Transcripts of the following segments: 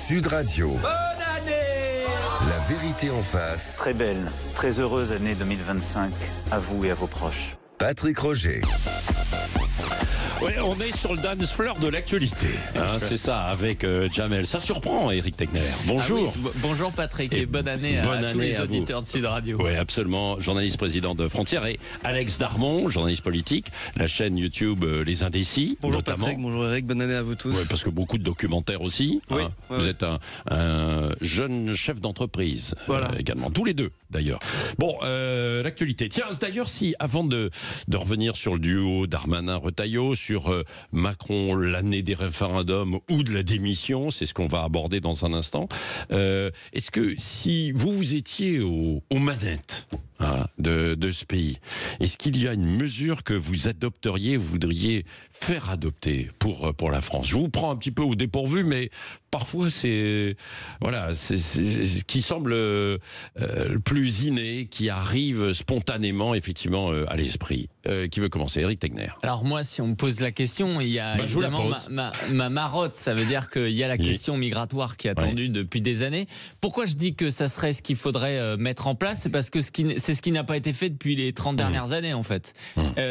Sud Radio. Bonne année! La vérité en face. Très belle, très heureuse année 2025 à vous et à vos proches. Patrick Roger. Ouais, on est sur le dance floor de l'actualité. C'est ça, avec Jamel. Ça surprend, Eric Tegner. Bonjour. Ah oui, bonjour Patrick et bonne année à tous les auditeurs de Sud Radio. Oui, absolument. Journaliste président de Frontières et Alex Darmon, journaliste politique, la chaîne YouTube Les Indécis. Bonjour notamment. Patrick, bonjour Eric, bonne année à vous tous. Ouais, parce que beaucoup de documentaires aussi. Oui, Vous êtes un jeune chef d'entreprise également. Tous les deux, d'ailleurs. Bon, l'actualité. Tiens, d'ailleurs, si, avant de revenir sur le duo Darmanin-Retailleau, sur Macron, l'année des référendums ou de la démission, c'est ce qu'on va aborder dans un instant. Est-ce que si vous étiez aux manettes de ce pays, est-ce qu'il y a une mesure que vous adopteriez, vous voudriez faire adopter pour la France? Je vous prends un petit peu au dépourvu, mais parfois c'est ce qui semble le plus inné, qui arrive spontanément effectivement à l'esprit. Qui veut commencer? Eric Tegner. Alors moi, si on me pose la question, il y a évidemment ma marotte, ça veut dire qu'il y a la question migratoire qui est attendue depuis des années. Pourquoi je dis que ça serait ce qu'il faudrait mettre en place? C'est parce que c'est ce qui n'a pas été fait depuis les 30 dernières années en fait.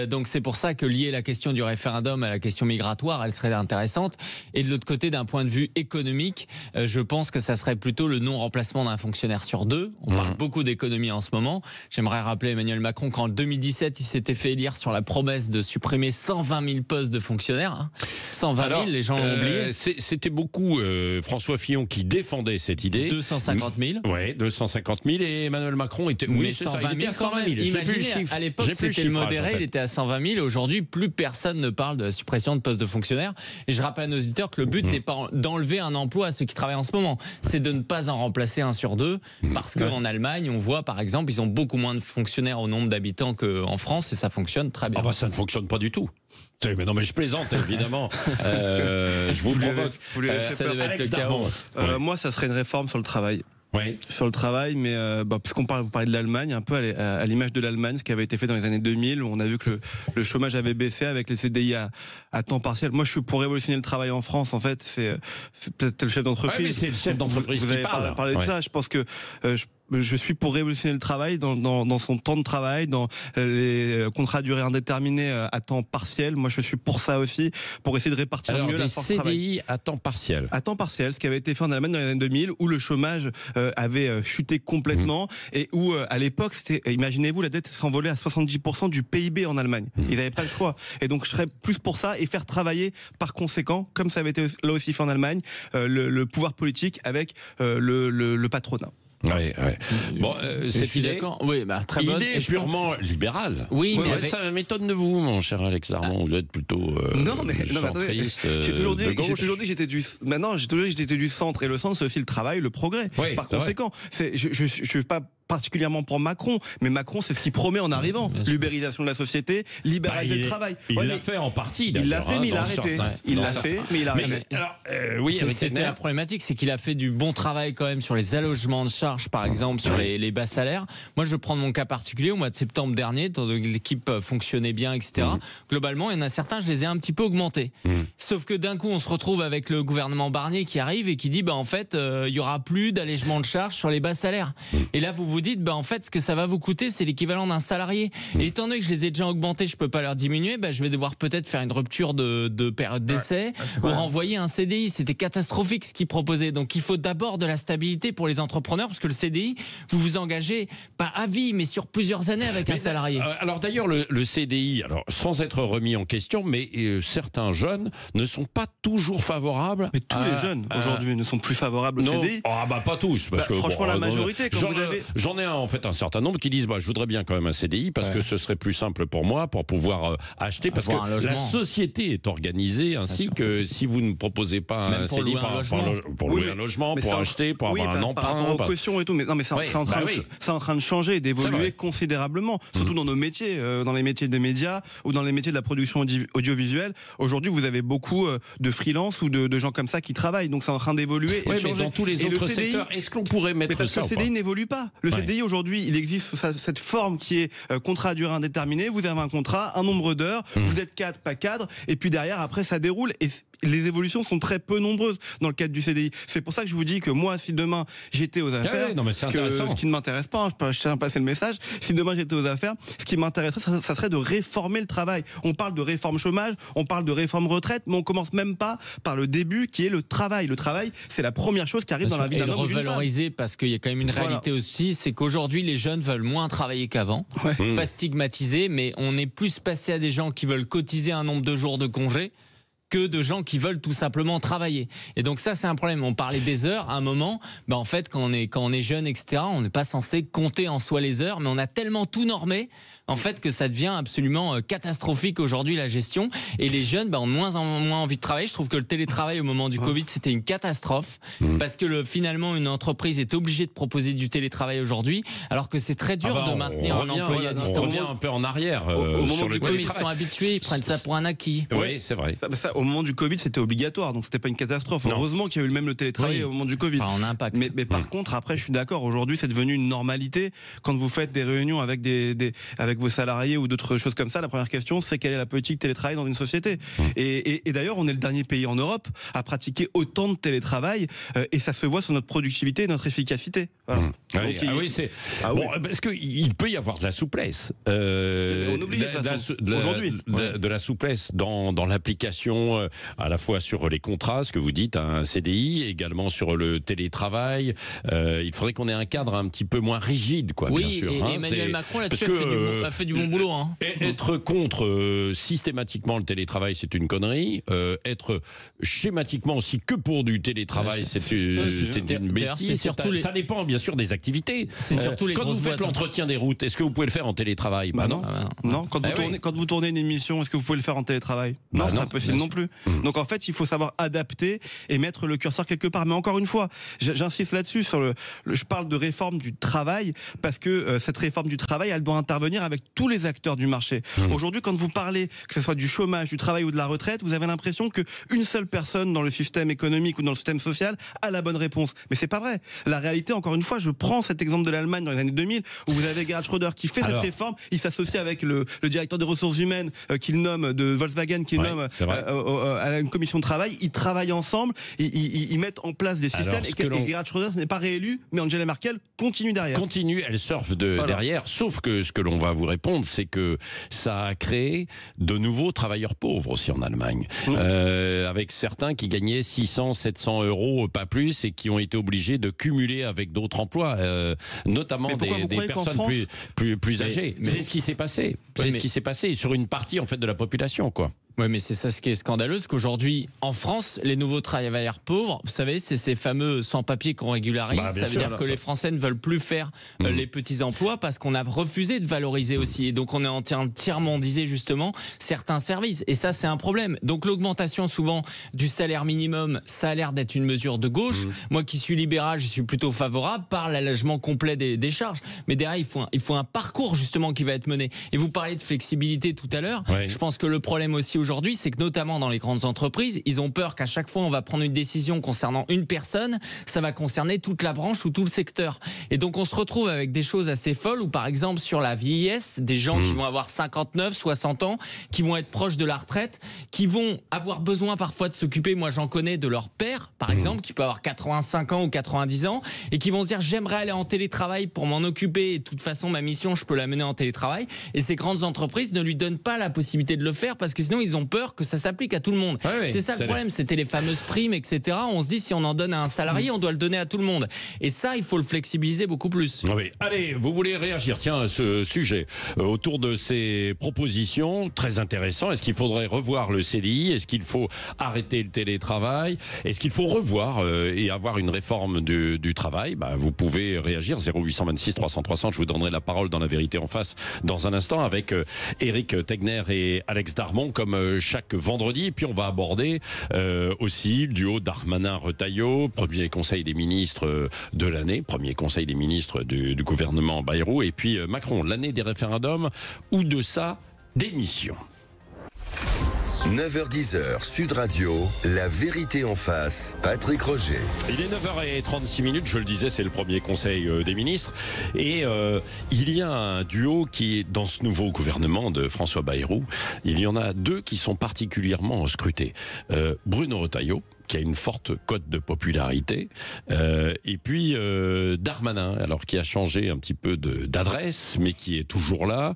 Donc c'est pour ça que lier la question du référendum à la question migratoire, elle serait intéressante. Et de l'autre côté, d'un point de vue économique, je pense que ça serait plutôt le non-remplacement d'un fonctionnaire sur deux. On parle beaucoup d'économie en ce moment. J'aimerais rappeler Emmanuel Macron qu'en 2017, il s'était fait élire sur la promesse de supprimer 120 000 postes de fonctionnaires. 120 000, les gens l'ont oublié. C'était beaucoup François Fillon qui défendait cette idée. 250 000. Oui, 250 000 et Emmanuel Macron était... Mais 120 000 quand même. Imaginez, à l'époque, c'était le modéré, il était à 120 000. Aujourd'hui, plus personne ne parle de la suppression de postes de fonctionnaires. Et je rappelle à nos auditeurs que le but n'est pas d'enlever un emploi à ceux qui travaillent en ce moment. C'est de ne pas en remplacer un sur deux. Parce qu'en Allemagne, on voit par exemple, ils ont beaucoup moins de fonctionnaires au nombre d'habitants qu'en France et ça fonctionne très bien. Ah bah ça ne fonctionne pas du tout. Mais non, mais je plaisante évidemment. Je vous provoque. Ça devait être le chaos. Moi, ça serait une réforme sur le travail. Oui. Sur le travail, mais puisqu'on vous parlez de l'Allemagne, un peu à l'image de l'Allemagne, ce qui avait été fait dans les années 2000, où on a vu que le chômage avait baissé avec les CDI à temps partiel. Moi, je suis pour révolutionner le travail en France. En fait, c'est peut-être le chef d'entreprise. Ouais, mais c'est le chef d'entreprise vous avez parlé de ça. Je pense que je suis pour révolutionner le travail dans son temps de travail, dans les contrats à durée indéterminée à temps partiel. Moi, je suis pour ça aussi, pour essayer de répartir mieux la force de travail. CDI à temps partiel. À temps partiel, ce qui avait été fait en Allemagne dans les années 2000, où le chômage avait chuté complètement et où, à l'époque, imaginez-vous, la dette s'envolait à 70% du PIB en Allemagne. Ils n'avaient pas le choix. Et donc, je serais plus pour ça et faire travailler, par conséquent, comme ça avait été là aussi fait en Allemagne, le pouvoir politique avec le patronat. Ouais. Bon, cette idée, d'accord. Oui, très bonne. Idée purement libérale. Oui, mais ça m'étonne de vous, mon cher Alex Darmon. Vous êtes plutôt centriste. J'ai toujours dit que j'étais du centre, et le centre, c'est aussi le travail, le progrès. Oui, par conséquent, je suis pas particulièrement pour Macron, mais Macron, c'est ce qu'il promet en arrivant. L'ubérisation de la société, libéraliser le travail. Il l'a fait en partie. Il l'a fait, mais il a arrêté. Il l'a fait, mais il a arrêté. C'était la problématique, c'est qu'il a fait du bon travail quand même sur les allégements de charges, par exemple, sur les bas salaires. Moi, je prends mon cas particulier au mois de septembre dernier, tant que l'équipe fonctionnait bien, etc. Globalement, il y en a certains, je les ai un petit peu augmentés. Sauf que d'un coup, on se retrouve avec le gouvernement Barnier qui arrive et qui dit, en fait, il y aura plus d'allègement de charges sur les bas salaires. Et là, vous dites, en fait, ce que ça va vous coûter, c'est l'équivalent d'un salarié. Et étant donné que je les ai déjà augmentés, je peux pas leur diminuer, je vais devoir peut-être faire une rupture de période d'essai ou renvoyer un CDI. C'était catastrophique ce qu'ils proposaient. Donc, il faut d'abord de la stabilité pour les entrepreneurs, parce que le CDI, vous vous engagez pas à vie, mais sur plusieurs années avec un salarié. Alors d'ailleurs, le CDI, sans être remis en question, mais certains jeunes ne sont pas toujours favorables. Mais tous les jeunes aujourd'hui ne sont plus favorables au CDI. Pas tous, parce que franchement, la majorité. J'en ai en fait un certain nombre qui disent je voudrais bien quand même un CDI parce que ce serait plus simple pour moi pour pouvoir acheter, parce que la société est organisée ainsi que si vous ne proposez pas un CDI pour louer un logement, pour acheter, pour avoir un emprunt, par rapport aux cautions et tout, mais non, mais c'est en train de changer et d'évoluer considérablement, surtout dans nos métiers, dans les métiers des médias ou dans les métiers de la production audiovisuelle. Aujourd'hui, vous avez beaucoup de freelance ou de gens comme ça qui travaillent, donc c'est en train d'évoluer et de changer. Mais dans tous les autres secteurs, est-ce qu'on pourrait mettre parce que le CDI n'évolue pas. Le CDI aujourd'hui, il existe sous cette forme qui est contrat à durée indéterminée. Vous avez un contrat, un nombre d'heures, vous êtes cadre, pas cadre, et puis derrière, après, ça déroule. Et les évolutions sont très peu nombreuses dans le cadre du CDI. C'est pour ça que je vous dis que moi, si demain j'étais aux affaires, ce qui ne m'intéresse pas, je tiens à passer le message, si demain j'étais aux affaires, ce qui m'intéresserait, ça serait de réformer le travail. On parle de réforme chômage, on parle de réforme retraite, mais on commence même pas par le début qui est le travail. Le travail, c'est la première chose qui arrive dans la vie d'un homme ou d'une femme. Revaloriser, parce qu'il y a quand même une réalité aussi, c'est qu'aujourd'hui les jeunes veulent moins travailler qu'avant, pas stigmatiser, mais on est plus passé à des gens qui veulent cotiser un nombre de jours de congé que de gens qui veulent tout simplement travailler. Et donc ça, c'est un problème. On parlait des heures à un moment. En fait, quand on est jeune, etc., on n'est pas censé compter en soi les heures, mais on a tellement tout normé, en fait, que ça devient absolument catastrophique aujourd'hui, la gestion. Et les jeunes ont de moins en moins envie de travailler. Je trouve que le télétravail au moment du Covid, c'était une catastrophe, parce que finalement, une entreprise est obligée de proposer du télétravail aujourd'hui, alors que c'est très dur de maintenir un employé à distance. On revient un peu en arrière sur le télétravail. Ils sont habitués, ils prennent ça pour un acquis. Oui, c'est vrai. Au moment du Covid, c'était obligatoire, donc c'était pas une catastrophe. Non. Heureusement qu'il y a eu même le télétravail au moment du Covid. En impact. Mais par contre, après, je suis d'accord. Aujourd'hui, c'est devenu une normalité. Quand vous faites des réunions avec avec vos salariés ou d'autres choses comme ça, la première question, c'est quelle est la politique télétravail dans une société. Et d'ailleurs, on est le dernier pays en Europe à pratiquer autant de télétravail, et ça se voit sur notre productivité et notre efficacité. Voilà. Parce qu'il peut y avoir de la souplesse. On oublie aujourd'hui. De la souplesse dans l'application, à la fois sur les contrats, ce que vous dites, un CDI, également sur le télétravail. Il faudrait qu'on ait un cadre un petit peu moins rigide, quoi. Oui, bien sûr. et Emmanuel Macron là-dessus a fait du bon boulot. Être contre systématiquement le télétravail, c'est une connerie. Être schématiquement aussi que pour du télétravail, c'est une bêtise. Ça dépend bien sûr des activités. C'est surtout les quand grosses vous faites boîtes. l'entretien des routes, est-ce que vous pouvez le faire en télétravail? Non. Quand vous tournez une émission, est-ce que vous pouvez le faire en télétravail? Non, c'est pas possible non plus. Donc en fait, il faut savoir adapter et mettre le curseur quelque part. Mais encore une fois, j'insiste là-dessus je parle de réforme du travail, parce que cette réforme du travail, elle doit intervenir avec tous les acteurs du marché. Aujourd'hui, quand vous parlez, que ce soit du chômage, du travail ou de la retraite, vous avez l'impression qu'une seule personne dans le système économique ou dans le système social a la bonne réponse. Mais c'est pas vrai. La réalité, encore une fois, je prends cet exemple de l'Allemagne dans les années 2000, où vous avez Gerhard Schröder qui fait cette réforme, il s'associe avec le directeur des ressources humaines qu'il nomme de Volkswagen, qu'il nomme à une commission de travail, ils travaillent ensemble, ils mettent en place des systèmes, et Gerhard Schröder n'est pas réélu, mais Angela Merkel continue derrière. Elle surfe derrière, sauf que ce que l'on va vous répondre, c'est que ça a créé de nouveaux travailleurs pauvres aussi en Allemagne, avec certains qui gagnaient 600, 700 euros, pas plus, et qui ont été obligés de cumuler avec d'autres emplois, notamment des personnes plus âgées. C'est ce qui s'est passé. C'est ce qui s'est passé sur une partie en fait de la population, quoi. Oui, mais c'est ça ce qui est scandaleux, c'est qu'aujourd'hui, en France, les nouveaux travailleurs pauvres, vous savez, c'est ces fameux sans-papiers qu'on régularise. Ça veut dire que les Français ne veulent plus faire les petits emplois parce qu'on a refusé de valoriser aussi. Et donc, on est en train de tiers-mondiser justement certains services. Et ça, c'est un problème. Donc, l'augmentation souvent du salaire minimum, ça a l'air d'être une mesure de gauche. Moi qui suis libéral, je suis plutôt favorable par l'allègement complet des charges. Mais derrière, il faut un parcours justement qui va être mené. Et vous parliez de flexibilité tout à l'heure. Je pense que le problème aussi aujourd'hui, c'est que notamment dans les grandes entreprises, ils ont peur qu'à chaque fois on va prendre une décision concernant une personne, ça va concerner toute la branche ou tout le secteur. Et donc on se retrouve avec des choses assez folles où par exemple sur la vieillesse, des gens qui vont avoir 59, 60 ans, qui vont être proches de la retraite, qui vont avoir besoin parfois de s'occuper, moi j'en connais, de leur père par exemple, qui peut avoir 85 ans ou 90 ans, et qui vont se dire j'aimerais aller en télétravail pour m'en occuper, et de toute façon ma mission je peux la mener en télétravail, et ces grandes entreprises ne lui donnent pas la possibilité de le faire parce que sinon ils ont peur que ça s'applique à tout le monde. C'est ça le problème, c'était les fameuses primes, etc. On se dit si on en donne à un salarié, on doit le donner à tout le monde. Et ça, il faut le flexibiliser beaucoup plus. Oui. Allez, vous voulez réagir, tiens, à ce sujet, autour de ces propositions, très intéressant. Est-ce qu'il faudrait revoir le CDI? Est-ce qu'il faut arrêter le télétravail? Est-ce qu'il faut revoir et avoir une réforme du travail? Vous pouvez réagir, 0826 300 300, je vous donnerai la parole dans La Vérité en face dans un instant avec Éric Tegner et Alex Darmon, comme chaque vendredi. Et puis on va aborder aussi le duo Darmanin-Retailleau, premier conseil des ministres de l'année, premier conseil des ministres du gouvernement Bayrou, et puis Macron, l'année des référendums ou de sa démission. 9h-10h, Sud Radio, la vérité en face, Patrick Roger. Il est 9h36, je le disais, c'est le premier conseil des ministres. Et il y a un duo qui est dans ce nouveau gouvernement de François Bayrou. Il y en a deux qui sont particulièrement scrutés. Bruno Retailleau, qui a une forte cote de popularité, et puis Darmanin, alors qui a changé un petit peu d'adresse, mais qui est toujours là,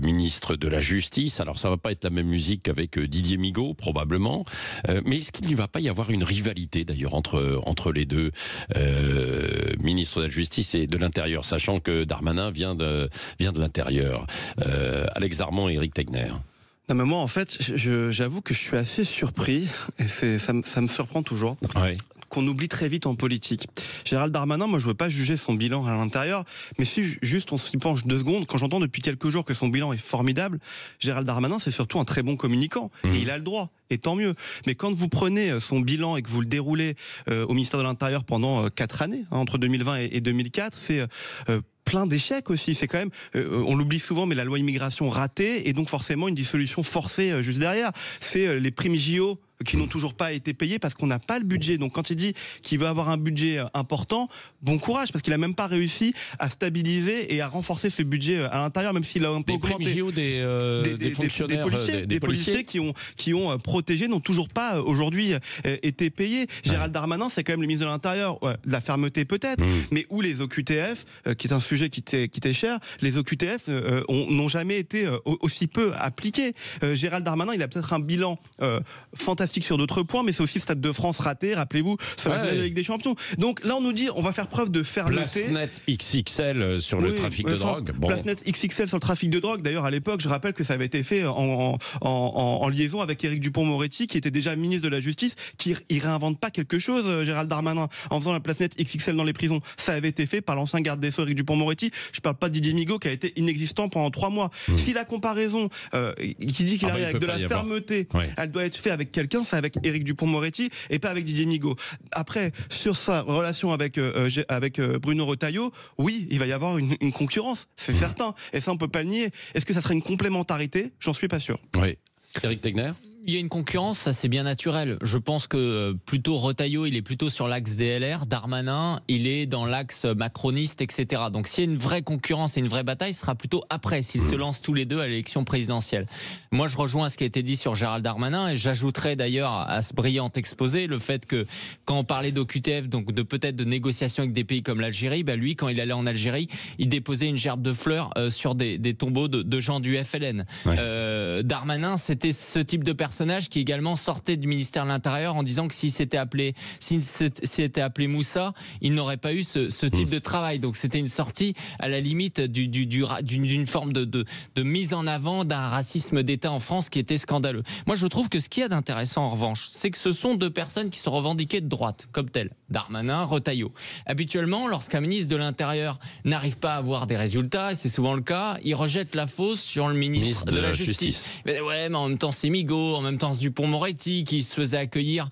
ministre de la Justice. Alors ça va pas être la même musique qu'avec Didier Migaud, probablement, mais est-ce qu'il ne va pas y avoir une rivalité d'ailleurs entre les deux ministres de la Justice et de l'Intérieur, sachant que Darmanin vient de l'Intérieur. Alex Darmon et Éric Tegner. Non mais moi en fait, j'avoue que je suis assez surpris, et ça me surprend toujours, qu'on oublie très vite en politique. Gérald Darmanin, moi je veux pas juger son bilan à l'intérieur, mais si juste on s'y penche 2 secondes, quand j'entends depuis quelques jours que son bilan est formidable, Gérald Darmanin c'est surtout un très bon communicant, et il a le droit, et tant mieux. Mais quand vous prenez son bilan et que vous le déroulez au ministère de l'Intérieur pendant 4 années, entre 2020 et 2004, c'est plein d'échecs aussi, c'est quand même, on l'oublie souvent, mais la loi immigration ratée, et donc forcément une dissolution forcée juste derrière. C'est les primes JO qui n'ont toujours pas été payés parce qu'on n'a pas le budget. Donc quand il dit qu'il veut avoir un budget important, bon courage, parce qu'il a même pas réussi à stabiliser et à renforcer ce budget à l'intérieur, même s'il a un peu augmenté. Des primes des fonctionnaires, des policiers qui ont protégé, n'ont toujours pas aujourd'hui été payés. Gérald Darmanin, c'est quand même le ministre de l'Intérieur, de la fermeté peut-être, mais où les OQTF, qui est un sujet qui t'est cher, les OQTF n'ont jamais été aussi peu appliqués. Gérald Darmanin, il a peut-être un bilan fantastique sur d'autres points, mais c'est aussi le Stade de France raté, rappelez-vous, sur la finale de la Ligue des Champions. Donc là, on nous dit, on va faire preuve de fermeté. Place net XXL sur le trafic de drogue. Bon. Place net XXL sur le trafic de drogue. D'ailleurs, à l'époque, je rappelle que ça avait été fait en liaison avec Éric Dupond-Moretti, qui était déjà ministre de la Justice, qui il réinvente pas quelque chose, Gérald Darmanin, en faisant la place net XXL dans les prisons. Ça avait été fait par l'ancien garde des Sceaux, Éric Dupond-Moretti. Je parle pas de Didier Migaud, qui a été inexistant pendant 3 mois. Si la comparaison, qui dit qu'il arrive avec de la fermeté, elle doit être faite avec quelqu'un, c'est avec Éric Dupond-Moretti et pas avec Didier Migaud. Après, sur sa relation avec Bruno Retailleau, oui, il va y avoir une concurrence, c'est certain. Et ça, on peut pas le nier. Est-ce que ça serait une complémentarité? J'en suis pas sûr. Oui. Éric Tegner? Il y a une concurrence, ça c'est bien naturel. Je pense que plutôt Retailleau, il est plutôt sur l'axe DLR, Darmanin, il est dans l'axe macroniste, etc. Donc s'il y a une vraie concurrence et une vraie bataille, ce sera plutôt après, s'ils se lancent tous les deux à l'élection présidentielle. Moi je rejoins ce qui a été dit sur Gérald Darmanin, et j'ajouterais d'ailleurs à ce brillant exposé le fait que quand on parlait d'OQTF, donc de peut-être de négociations avec des pays comme l'Algérie, lui quand il allait en Algérie, il déposait une gerbe de fleurs sur des tombeaux de gens du FLN. Darmanin, c'était ce type de personnage qui également sortait du ministère de l'Intérieur en disant que s'il s'était appelé Moussa, il n'aurait pas eu ce type de travail. Donc c'était une sortie à la limite d'une forme de mise en avant d'un racisme d'État en France qui était scandaleux. Moi je trouve que ce qu'il y a d'intéressant en revanche, c'est que ce sont 2 personnes qui sont revendiquées de droite comme telles, Darmanin, Retailleau. Habituellement, lorsqu'un ministre de l'Intérieur n'arrive pas à avoir des résultats, et c'est souvent le cas, il rejette la faute sur le ministre de la Justice. Mais en même temps c'est Migaud, en même temps Dupond-Moretti qui se faisait accueillir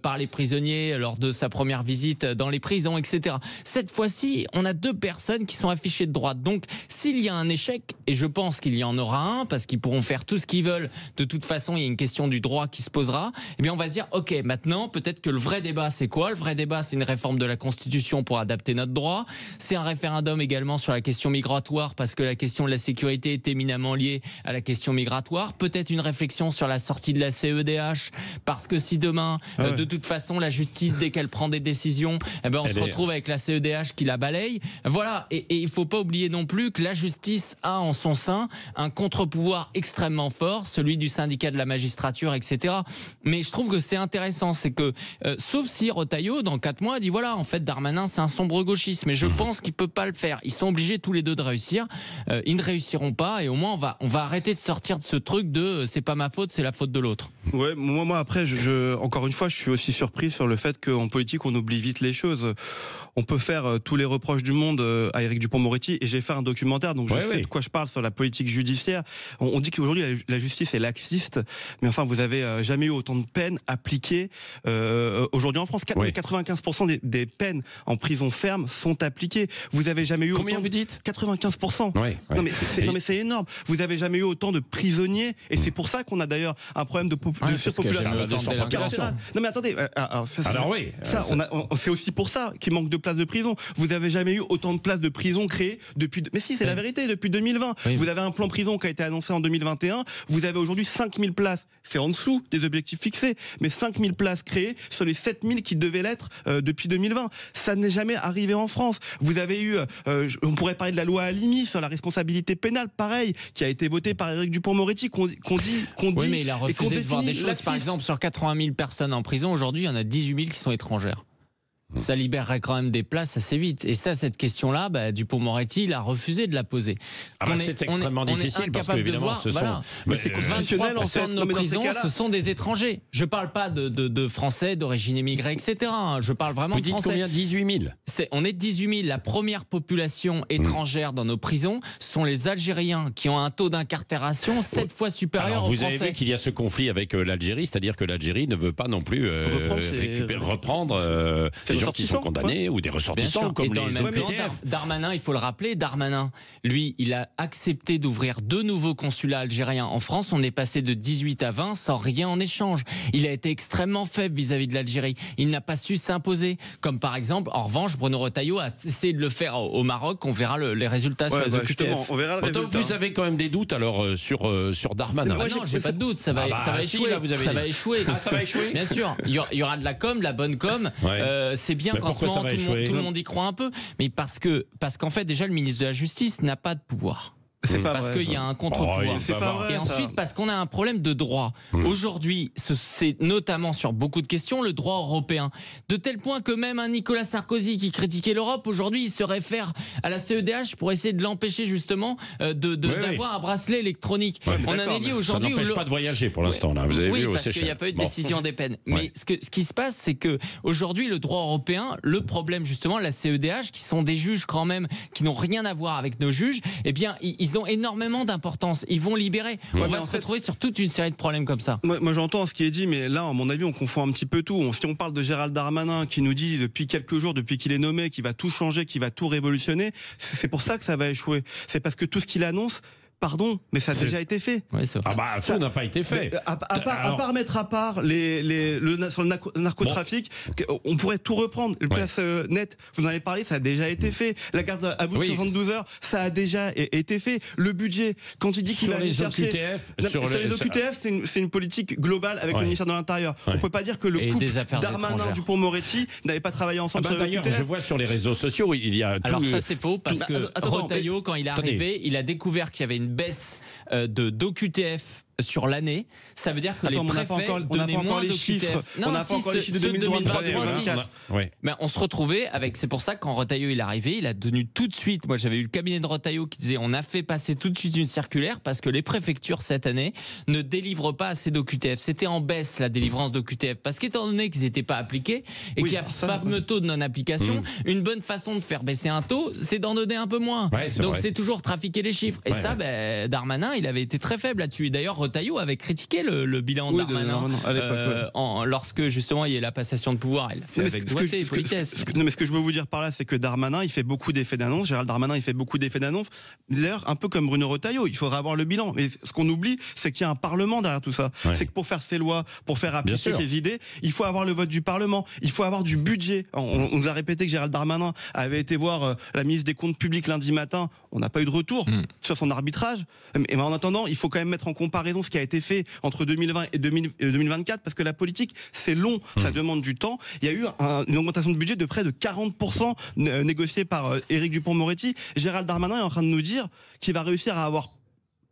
par les prisonniers lors de sa première visite dans les prisons, etc. Cette fois-ci, on a 2 personnes qui sont affichées de droite. Donc, s'il y a un échec, et je pense qu'il y en aura un, parce qu'ils pourront faire tout ce qu'ils veulent, de toute façon, il y a une question du droit qui se posera, eh bien, on va se dire, ok, maintenant, peut-être que le vrai débat, c'est quoi? Le vrai débat, c'est une réforme de la Constitution pour adapter notre droit. C'est un référendum également sur la question migratoire, parce que la question de la sécurité est éminemment liée à la question migratoire. Peut-être une réflexion sur la sortie de la CEDH, parce que si demain, de toute façon, la justice, dès qu'elle prend des décisions, on se retrouve avec la CEDH qui la balaye. Voilà, et il faut pas oublier non plus que la justice a en son sein un contre-pouvoir extrêmement fort, celui du syndicat de la magistrature, etc. Mais je trouve que c'est intéressant, c'est que, sauf si Retailleau, dans 4 mois, dit voilà, en fait, Darmanin, c'est un sombre gauchiste, mais je pense qu'il peut pas le faire. Ils sont obligés tous les deux de réussir. Ils ne réussiront pas, et au moins, on va arrêter de sortir de ce truc de c'est pas ma faute, c'est la faute l'autre de l'autre. Ouais, moi après, encore une fois, je suis aussi surpris sur le fait qu'en politique, on oublie vite les choses. On peut faire tous les reproches du monde à Éric Dupond-Moretti, et j'ai fait un documentaire, donc je sais de quoi je parle sur la politique judiciaire. On dit qu'aujourd'hui la justice est laxiste, mais enfin vous avez jamais eu autant de peines appliquées aujourd'hui en France. 95% des peines en prison ferme sont appliquées. Vous avez jamais eu combien vous dites 95%. Non mais c'est énorme. Vous avez jamais eu autant de prisonniers, et c'est pour ça qu'on a d'ailleurs un problème de surpopulation. Non mais attendez, c'est aussi pour ça qu'il manque de places de prison. Vous n'avez jamais eu autant de places de prison créées depuis... Mais si, c'est la vérité, depuis 2020. Oui. Vous avez un plan prison qui a été annoncé en 2021. Vous avez aujourd'hui 5000 places. C'est en dessous des objectifs fixés, mais 5000 places créées sur les 7000 qui devaient l'être depuis 2020. Ça n'est jamais arrivé en France. Vous avez eu... on pourrait parler de la loi Halimi sur la responsabilité pénale, pareil, qui a été votée par Éric Dupond-Moretti, qu'on dit... Oui, mais il a refusé de voir des choses. Par exemple, sur 80 000 personnes en prison, aujourd'hui, il y en a 18 000 qui sont étrangères. Ça libérerait quand même des places assez vite. Et ça, cette question-là, Dupond-Moretti, il a refusé de la poser. C'est extrêmement difficile parce qu'évidemment, ce sont... Mais c'est constitutionnel en fait. De nos prisons, ce sont des étrangers. Je ne parle pas de Français d'origine immigrée, etc. Je parle vraiment de Français. Vous dites combien ? 18 000 On est 18 000. La première population étrangère dans nos prisons sont les Algériens, qui ont un taux d'incarcération 7 fois supérieur aux Français. Vous avez vu qu'il y a ce conflit avec l'Algérie, c'est-à-dire que l'Algérie ne veut pas non plus reprendre... des gens qui sont condamnés ou des ressortissants comme les OQTF. Darmanin, il faut le rappeler, Darmanin, lui, il a accepté d'ouvrir 2 nouveaux consulats algériens en France. On est passé de 18 à 20 sans rien en échange. Il a été extrêmement faible vis-à-vis de l'Algérie. Il n'a pas su s'imposer. Comme par exemple, en revanche, Bruno Retailleau a essayé de le faire au Maroc. On verra les résultats sur les OQTF. On verra le résultat. Vous avez quand même des doutes alors sur Darmanin. Non, j'ai pas de doute. Ça va échouer. Ça va échouer. Ça va échouer. Bien sûr. Il y aura de la com, de la bonne com. C'est bien qu'en ce moment tout le monde y croit un peu, mais parce qu'en fait déjà le ministre de la Justice n'a pas de pouvoir. C'est pas parce qu'il y a un contre-pouvoir. C'est pas vrai, et ensuite parce qu'on a un problème de droit. Aujourd'hui, c'est notamment sur beaucoup de questions le droit européen. De tel point que même un Nicolas Sarkozy qui critiquait l'Europe, aujourd'hui il se réfère à la CEDH pour essayer de l'empêcher justement d'avoir un bracelet électronique. On en est lié aujourd'hui. Ça n'empêche pas de voyager pour l'instant là. Vous avez vu parce qu'il n'y a pas eu de décision des peines. Mais ce qui se passe, c'est que aujourd'hui le droit européen, le problème justement, la CEDH, qui sont des juges quand même, qui n'ont rien à voir avec nos juges, eh bien ils ont énormément d'importance. Ils vont libérer. On va se retrouver sur toute une série de problèmes comme ça. Moi j'entends ce qui est dit, mais là, à mon avis, on confond un petit peu tout. Si on parle de Gérald Darmanin qui nous dit depuis quelques jours, depuis qu'il est nommé, qu'il va tout changer, qu'il va tout révolutionner, c'est pour ça que ça va échouer. C'est parce que tout ce qu'il annonce, pardon, mais ça a déjà été fait. Oui, c'est vrai. Ça n'a pas été fait. À part mettre à part sur le narcotrafic, on pourrait tout reprendre. Le place net, vous en avez parlé, ça a déjà été fait. La garde à vous de 72 heures, ça a déjà été fait. Le budget, quand il dit qu'il va aller chercher... Sur les OQTF, c'est une politique globale avec le ministère de l'Intérieur. On ne peut pas dire que le couple Darmanin-Dupond-Moretti n'avait pas travaillé ensemble sur les OQTF. D'ailleurs, je vois sur les réseaux sociaux, il y a... Alors ça c'est faux, parce que Retailleau, quand il est arrivé, il a découvert qu'il y avait une baisse d'OQTF sur l'année. Ça veut dire que les préfets donnaient moins d'OQTF. On n'a pas encore les chiffres de 2023. Mais on se retrouvait avec... C'est pour ça que quand Retailleau il est arrivé, il a tenu tout de suite... Moi j'avais eu le cabinet de Retailleau qui disait on a fait passer tout de suite une circulaire parce que les préfectures cette année ne délivrent pas assez d'OQTF. C'était en baisse la délivrance d'OQTF parce qu'étant donné qu'ils n'étaient pas appliqués et qu'il y a ce fameux taux de non-application, une bonne façon de faire baisser un taux, c'est d'en donner un peu moins. Donc c'est toujours trafiquer les chiffres. Et ça, Darmanin, il avait été très faible là-dessus. Et d'ailleurs, Retailleau avait critiqué le bilan de Darmanin lorsque justement il y a la passation de pouvoir. Il fait avec doigté et politesse. Mais ce que je veux vous dire par là, c'est que Darmanin, il fait beaucoup d'effets d'annonce. Gérald Darmanin, il fait beaucoup d'effets d'annonce. D'ailleurs, un peu comme Bruno Retailleau, il faudra avoir le bilan. Mais ce qu'on oublie, c'est qu'il y a un Parlement derrière tout ça. C'est que pour faire ses lois, pour faire appliquer ses idées, il faut avoir le vote du Parlement. Il faut avoir du budget. On nous a répété que Gérald Darmanin avait été voir la ministre des Comptes publics lundi matin. On n'a pas eu de retour sur son arbitrage. Mais en attendant, il faut quand même mettre en comparaison ce qui a été fait entre 2020 et 2024 parce que la politique, c'est long, ça demande du temps. Il y a eu une augmentation de budget de près de 40% négociée par Éric Dupond-Moretti. Gérald Darmanin est en train de nous dire qu'il va réussir à avoir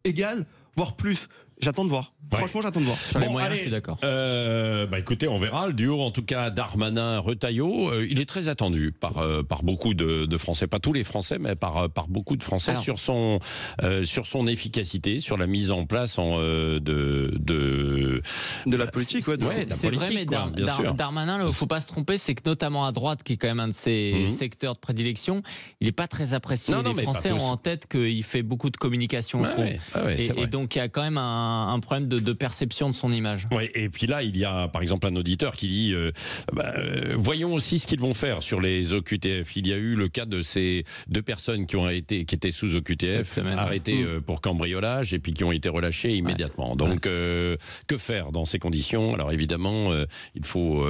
égal, voire plus J'attends de voir. Ouais. Franchement, j'attends de voir. Sur les moyens, je suis d'accord. Écoutez, on verra. Le duo, en tout cas, Darmanin-Retailleau, il est très attendu par beaucoup de Français. Pas tous les Français, mais par beaucoup de Français. Alors, sur son efficacité, sur la mise en place de la politique. C'est vrai, mais Darmanin, il ne faut pas se tromper, c'est que notamment à droite, qui est quand même un de ses secteurs de prédilection, il n'est pas très apprécié. Les Français ont en tête qu'il fait beaucoup de communication, je trouve. Et donc, il y a quand même un problème de perception de son image. Oui, et puis là, il y a par exemple un auditeur qui dit voyons aussi ce qu'ils vont faire sur les OQTF. Il y a eu le cas de ces 2 personnes qui étaient sous OQTF, arrêtées pour cambriolage et puis qui ont été relâchées immédiatement. Donc, que faire dans ces conditions? Alors évidemment, il faut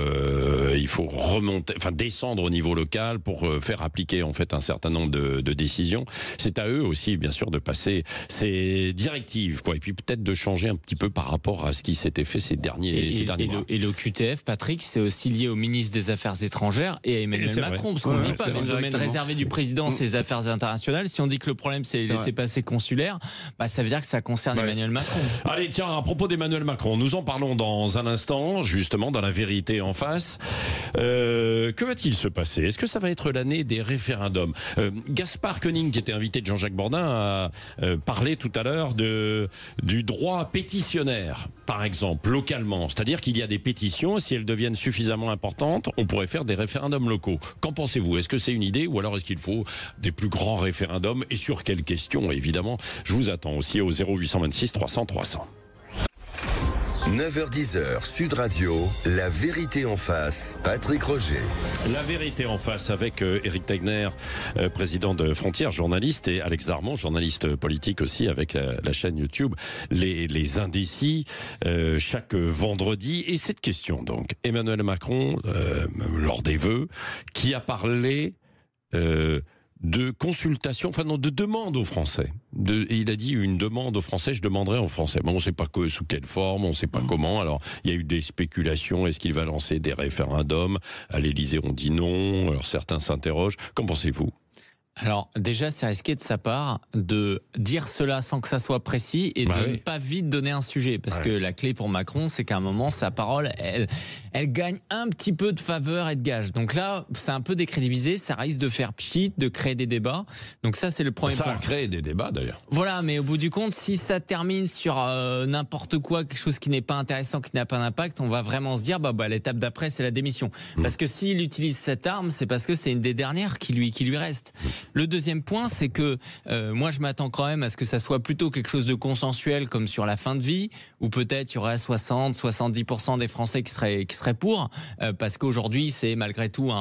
descendre au niveau local pour faire appliquer en fait un certain nombre de décisions. C'est à eux aussi, bien sûr, de passer ces directives, quoi. Et puis peut-être de changer un petit peu par rapport à ce qui s'était fait ces derniers mois. Et le QTF, Patrick, c'est aussi lié au ministre des Affaires étrangères et à Emmanuel Macron, parce qu'on ne dit pas, mais le domaine réservé du président, c'est les affaires internationales. Si on dit que le problème, c'est les laissez-passer consulaires, ça veut dire que ça concerne Emmanuel Macron. Allez, tiens, à propos d'Emmanuel Macron, nous en parlons dans un instant, justement, dans La Vérité en face. Que va-t-il se passer? Est-ce que ça va être l'année des référendums? Gaspard Koenig, qui était invité de Jean-Jacques Bourdin, a parlé tout à l'heure du droit pétitionnaire, par exemple, localement. C'est-à-dire qu'il y a des pétitions, si elles deviennent suffisamment importantes, on pourrait faire des référendums locaux. Qu'en pensez-vous? Est-ce que c'est une idée ou alors est-ce qu'il faut des plus grands référendums? Et sur quelles questions, évidemment? Je vous attends aussi au 0826 300 300. 9h-10h, Sud Radio, La Vérité en face, Patrick Roger. La Vérité en face avec Éric Tegner, président de Frontières, journaliste, et Alex Darmon, journaliste politique aussi, avec la chaîne YouTube Les Indécis, chaque vendredi. Et cette question, donc, Emmanuel Macron, lors des vœux, qui a parlé de consultation, de demande aux Français. Il a dit une demande aux Français, je demanderai aux Français. Mais on ne sait pas sous quelle forme, on ne sait pas comment. Alors, il y a eu des spéculations. Est-ce qu'il va lancer des référendums? À l'Élysée, on dit non. Alors, certains s'interrogent. Qu'en pensez-vous? Alors déjà, c'est risqué de sa part de dire cela sans que ça soit précis et de ne pas vite donner un sujet. Parce que la clé pour Macron, c'est qu'à un moment, sa parole, elle gagne un petit peu de faveur et de gage. Donc là, c'est un peu décrédibilisé, ça risque de faire pchit, de créer des débats. Donc ça, c'est le premier point. Ça a créé des débats d'ailleurs. Voilà, mais au bout du compte, si ça termine sur n'importe quoi, quelque chose qui n'est pas intéressant, qui n'a pas d'impact, on va vraiment se dire, l'étape d'après, c'est la démission. Parce que s'il utilise cette arme, c'est parce que c'est une des dernières qui lui reste. Le deuxième point, c'est que moi, je m'attends quand même à ce que ça soit plutôt quelque chose de consensuel, comme sur la fin de vie, où peut-être il y aurait 60-70% des Français qui seraient pour, parce qu'aujourd'hui, c'est malgré tout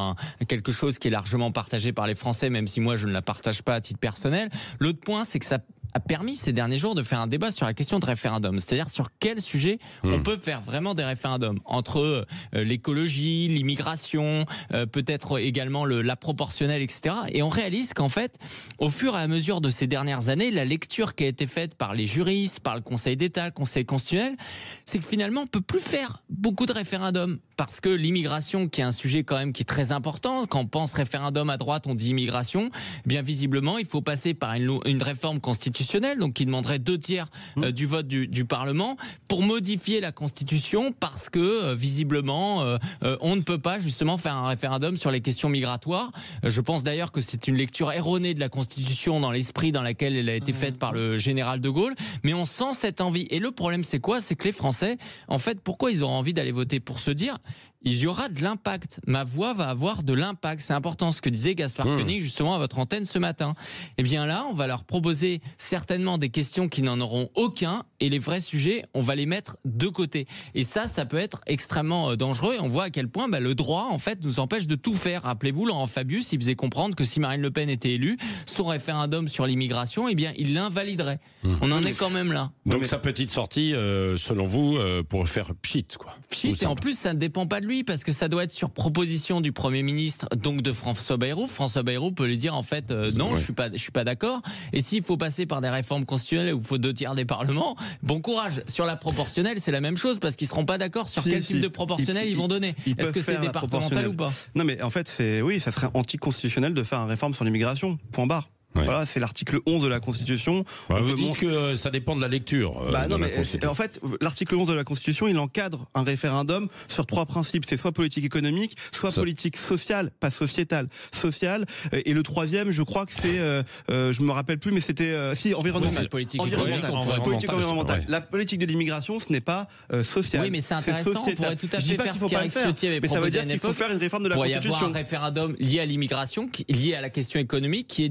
quelque chose qui est largement partagé par les Français, même si moi, je ne la partage pas à titre personnel. L'autre point, c'est que ça a permis ces derniers jours de faire un débat sur la question de référendum, c'est-à-dire sur quel sujet on peut faire vraiment des référendums, entre l'écologie, l'immigration, peut-être également la proportionnelle, etc. Et on réalise qu'en fait, au fur et à mesure de ces dernières années, la lecture qui a été faite par les juristes, par le Conseil d'État, le Conseil constitutionnel, c'est que finalement, on ne peut plus faire beaucoup de référendums. Parce que l'immigration, qui est un sujet quand même qui est très important, quand on pense référendum à droite, on dit immigration, bien visiblement, il faut passer par une réforme constitutionnelle, donc qui demanderait 2/3 du vote du Parlement, pour modifier la Constitution, parce que visiblement, on ne peut pas justement faire un référendum sur les questions migratoires. Je pense d'ailleurs que c'est une lecture erronée de la Constitution dans l'esprit dans laquelle elle a été faite par le général de Gaulle, mais on sent cette envie. Et le problème, c'est quoi? C'est que les Français, en fait, pourquoi ils auront envie d'aller voter? Pour se dire, il y aura de l'impact. Ma voix va avoir de l'impact. C'est important ce que disait Gaspard Koenig justement à votre antenne ce matin. Et bien là, on va leur proposer certainement des questions qui n'en auront aucun, et les vrais sujets, on va les mettre de côté. Et ça peut être extrêmement dangereux. Et on voit à quel point le droit, en fait, nous empêche de tout faire. Rappelez-vous, Laurent Fabius, il faisait comprendre que si Marine Le Pen était élue, son référendum sur l'immigration, eh bien, il l'invaliderait. On en est quand même là. Donc sa petite sortie, selon vous, pour faire pchit, quoi. Pchit, et en plus, ça ne dépend pas de lui, parce que ça doit être sur proposition du Premier ministre, donc de François Bayrou. François Bayrou peut lui dire en fait non, je suis pas d'accord. Et s'il faut passer par des réformes constitutionnelles où il faut 2/3 des parlements, bon courage. Sur la proportionnelle, c'est la même chose, parce qu'ils seront pas d'accord sur quel type de proportionnel ils vont donner. Est-ce que c'est départemental ou pas? Non, mais en fait, ça serait anticonstitutionnel de faire une réforme sur l'immigration. Point barre. Voilà, c'est l'article 11 de la Constitution. Vous dites que ça dépend de la lecture. Non, mais en fait, l'article 11 de la Constitution, il encadre un référendum sur 3 principes. C'est soit politique économique, soit politique sociale, pas sociétale, sociale. Et le 3e, je crois que c'est, je me rappelle plus, mais c'était environnemental. Politique environnementale. La politique de l'immigration, ce n'est pas social. Oui, mais c'est intéressant. On pourrait tout à fait faire ce qu'Éric Ciotti avait proposé. Mais ça veut dire qu'il faut faire une réforme de la Constitution. Il pourrait y avoir un référendum lié à l'immigration, lié à la question économique, qui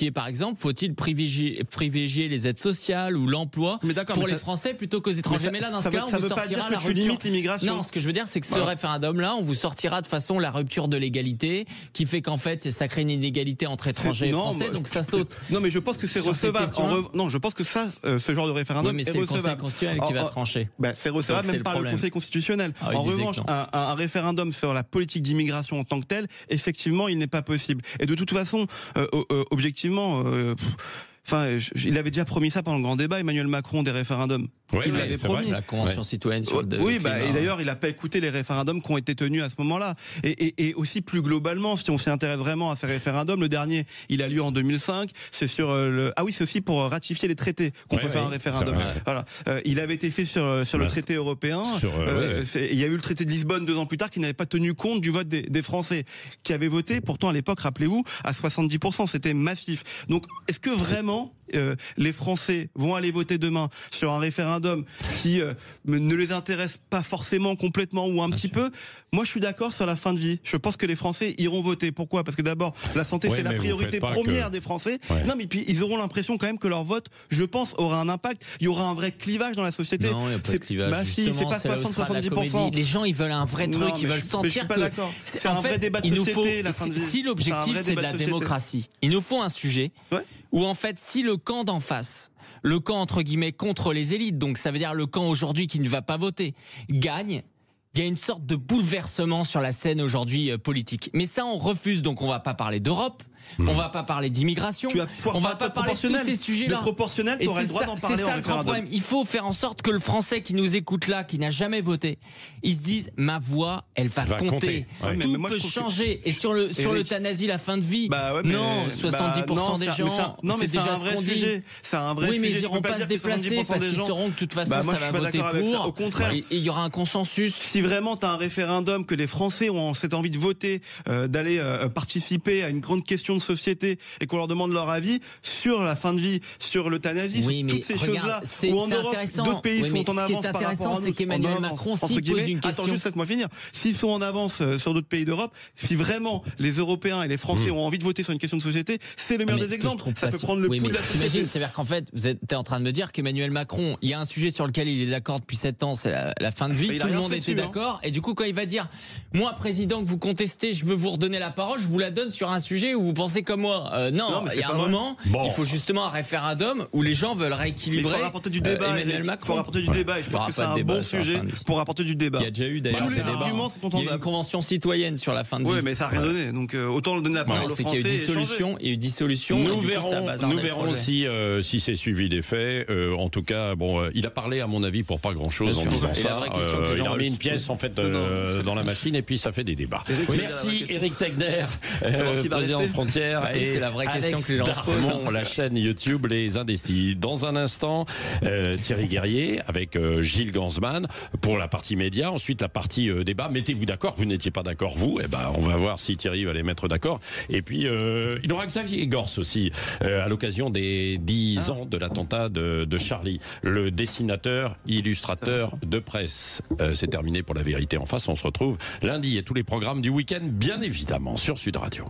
est par exemple, faut-il privilégier les aides sociales ou l'emploi pour les Français plutôt qu'aux étrangers. Mais là, dans ce cas, on vous sortira la rupture. Non, ce que je veux dire, c'est que ce référendum-là, on vous sortira de façon la rupture de l'égalité, qui fait qu'en fait, ça crée une inégalité entre étrangers et Français, donc ça saute. Non, mais je pense que c'est recevable. Non, je pense que ça, ce genre de référendum est recevable. Mais c'est le Conseil constitutionnel qui va trancher. C'est recevable même par le Conseil constitutionnel. En revanche, un référendum sur la politique d'immigration en tant que tel, effectivement, il n'est pas possible. Et de toute façon, objectivement, il avait déjà promis ça pendant le grand débat, Emmanuel Macron, des référendums. Il l'avait promis. La Convention citoyenne sur le climat. Et d'ailleurs, il n'a pas écouté les référendums qui ont été tenus à ce moment-là. Et aussi plus globalement, si on s'y intéresse vraiment à ces référendums, le dernier, il a lieu en 2005. C'est sur c'est aussi pour ratifier les traités qu'on peut faire un référendum. Voilà. Il avait été fait sur le traité européen. Il y a eu le traité de Lisbonne 2 ans plus tard qui n'avait pas tenu compte du vote des Français qui avaient voté. Pourtant, à l'époque, rappelez-vous, à 70%, c'était massif. Donc, est-ce que vraiment les Français vont aller voter demain sur un référendum qui ne les intéresse pas forcément complètement ou un petit peu? Moi, je suis d'accord sur la fin de vie. Je pense que les Français iront voter. Pourquoi? Parce que d'abord, la santé, c'est la priorité première des Français. Non, mais puis ils auront l'impression quand même que leur vote, je pense, aura un impact. Il y aura un vrai clivage dans la société. Non, il n'y a pas de clivage. Si, c'est pas 60-70%. Les gens, ils veulent un vrai truc, ils veulent sentir. Je suis pas d'accord. C'est un vrai débat de société, la fin de vie. Si l'objectif, c'est de la démocratie, il nous faut un sujet où, en fait, si le camp d'en face, le camp entre guillemets contre les élites, donc ça veut dire le camp aujourd'hui qui ne va pas voter, gagne, il y a une sorte de bouleversement sur la scène aujourd'hui politique. Mais ça, on refuse, donc on va pas parler d'Europe. On va pas parler d'immigration, on va pas parler de tous ces sujets-là. De proportionnel, tu aurais le droit d'en parler en référendum. Il faut faire en sorte que le Français qui nous écoute là, qui n'a jamais voté, il se dise ma voix, elle va compter. Tout peut changer. Et sur l'euthanasie, la fin de vie, non, 70% des gens, c'est déjà ce qu'on dit. C'est un vrai sujet. Oui, mais ils n'iront pas se déplacer parce qu'ils sauront que de toute façon, ça va voter pour. Au contraire, et il y aura un consensus. Si vraiment tu as un référendum, que les Français ont cette envie de voter, d'aller participer à une grande question de société et qu'on leur demande leur avis sur la fin de vie, sur l'euthanasie, sur toutes ces choses-là. Ou en Europe, d'autres pays sont en avance par rapport à nous. C'est qu'Emmanuel Macron, s'il pose une question... Attends, juste laisse-moi finir. S'ils sont en avance sur d'autres pays d'Europe, si vraiment les Européens et les Français ont envie de voter sur une question de société, c'est le meilleur des exemples. Ça peut prendre le pouls de la société. T'imagines, c'est-à-dire qu'en fait, vous êtes en train de me dire qu'Emmanuel Macron, il y a un sujet sur lequel il est d'accord depuis 7 ans, c'est la fin de vie, tout le monde était d'accord, et du coup, quand il va dire, moi, président, que vous contestez, je veux vous redonner la parole, je vous la donne sur un sujet où vous pensez comme moi. Non, il y a un moment, il faut justement un référendum où les gens veulent rééquilibrer. Il faut rapporter du débat. Emmanuel Macron. Il faut rapporter du débat. Et je pense que c'est un bon sujet pour rapporter du débat. Il y a déjà eu d'ailleurs tous les arguments sont contendables. Il y a une convention citoyenne sur la fin de vie. Oui, mais ça n'a rien donné. Donc autant donner la parole aux Français. C'est qu'il y a eu dissolution. Nous verrons si c'est suivi des faits. En tout cas, il a parlé à mon avis pour pas grand-chose en disant ça. Il a mis une pièce en fait dans la machine et puis ça fait des débats. Merci Éric Tegner, président de Frontières. C'est la vraie question que les gens se posent. La chaîne YouTube Les Indestis. Dans un instant, Thierry Guerrier avec Gilles Gansman pour la partie média. Ensuite, la partie débat. Mettez-vous d'accord. Vous n'étiez pas d'accord, vous. On va voir si Thierry va les mettre d'accord. Et puis, il y aura Xavier Gors aussi, à l'occasion des 10 ans de l'attentat de Charlie. Le dessinateur, illustrateur de presse. C'est terminé pour La Vérité en face. On se retrouve lundi et tous les programmes du week-end, bien évidemment, sur Sud Radio.